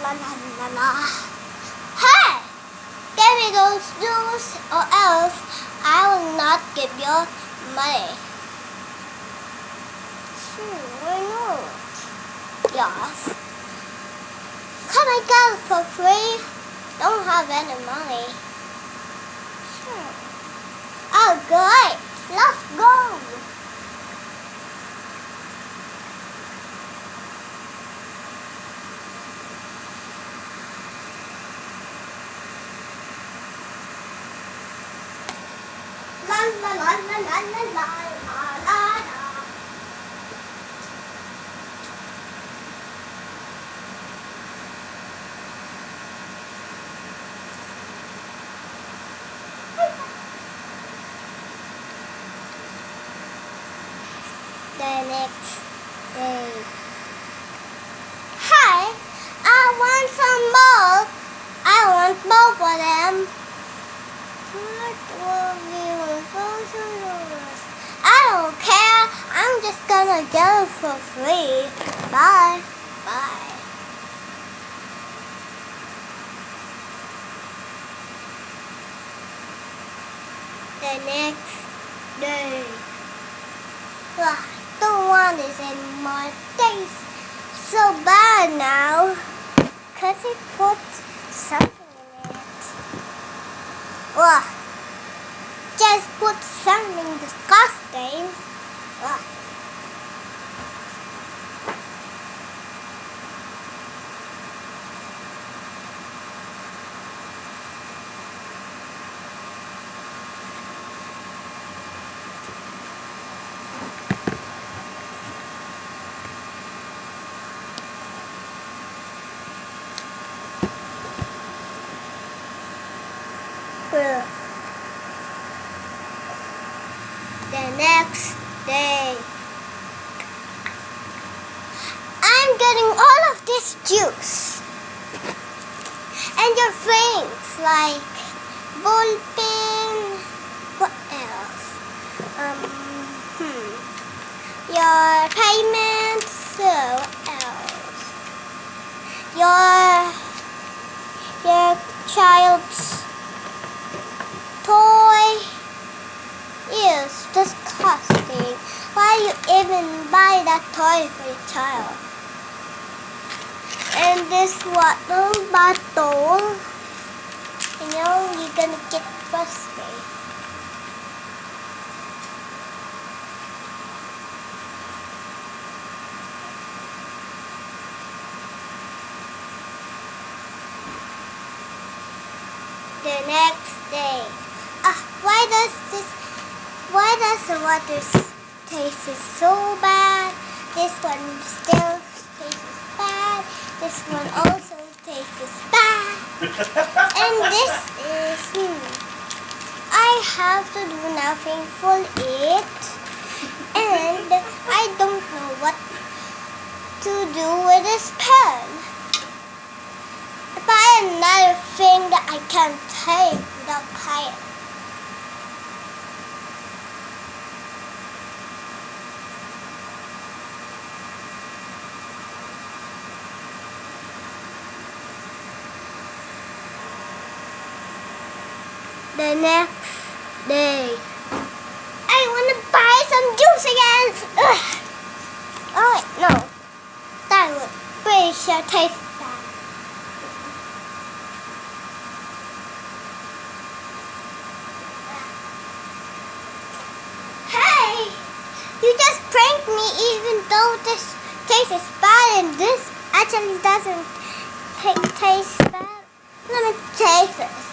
la la la la. Hey! Give me those shoes or else I will not give you money. Sure, why not? Yes. Can I get it for free? Don't have any money. Sure. Oh, good. Let's go. La la la la la la la la la. The next day. Hi, I want some milk. I want both of them. I don't care. I'm just gonna get it for free. Bye. Bye. The next day. The one is in my face. So bad now. Cause it put something in it. Just put something disgusting. The next day. I'm getting all of this juice. And your things like ballpen. What else? Your payments. So what else? Your child's toy. Ew, disgusting. Why you even buy that toy for your child? And this water bottle, you're gonna get frustrated. The next day. Why does the water taste so bad? This one still tastes bad. This one also tastes bad. And this is, I have to do nothing for it. And I don't know what to do with this pen. Buy another thing that I can take without paying. The next day. I want to buy some juice again. Ugh. Oh wait, no. That would pretty sure taste bad. Hey! You just pranked me even though this tastes bad and this actually doesn't taste bad. Let me taste this.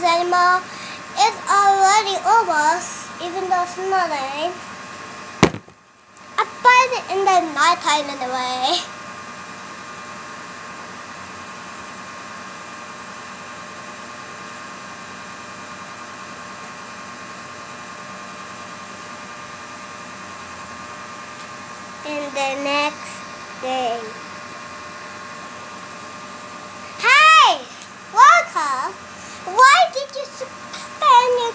Anymore. It's already over, even though it's not raining. I bought it in the night time anyway. in the next day. Hey, Walker, why did you suspend your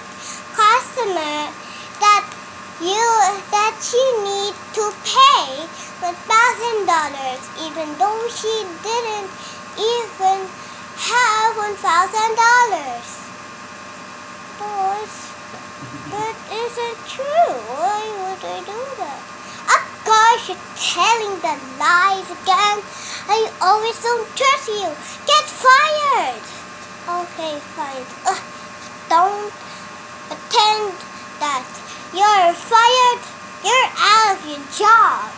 customer that you need to pay $1,000 even though she didn't even have $1,000? That isn't true. Why would I do that? Of course, you're telling the lies again. I always don't trust you. Get fired. Okay, fine. Don't pretend that you're fired. You're out of your job.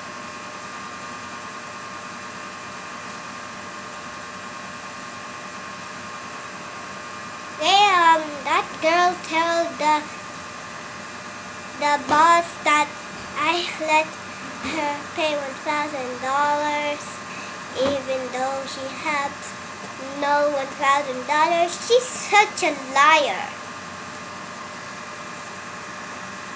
That girl told the boss that I let her pay $1,000 even though she had no $1,000. She's such a liar.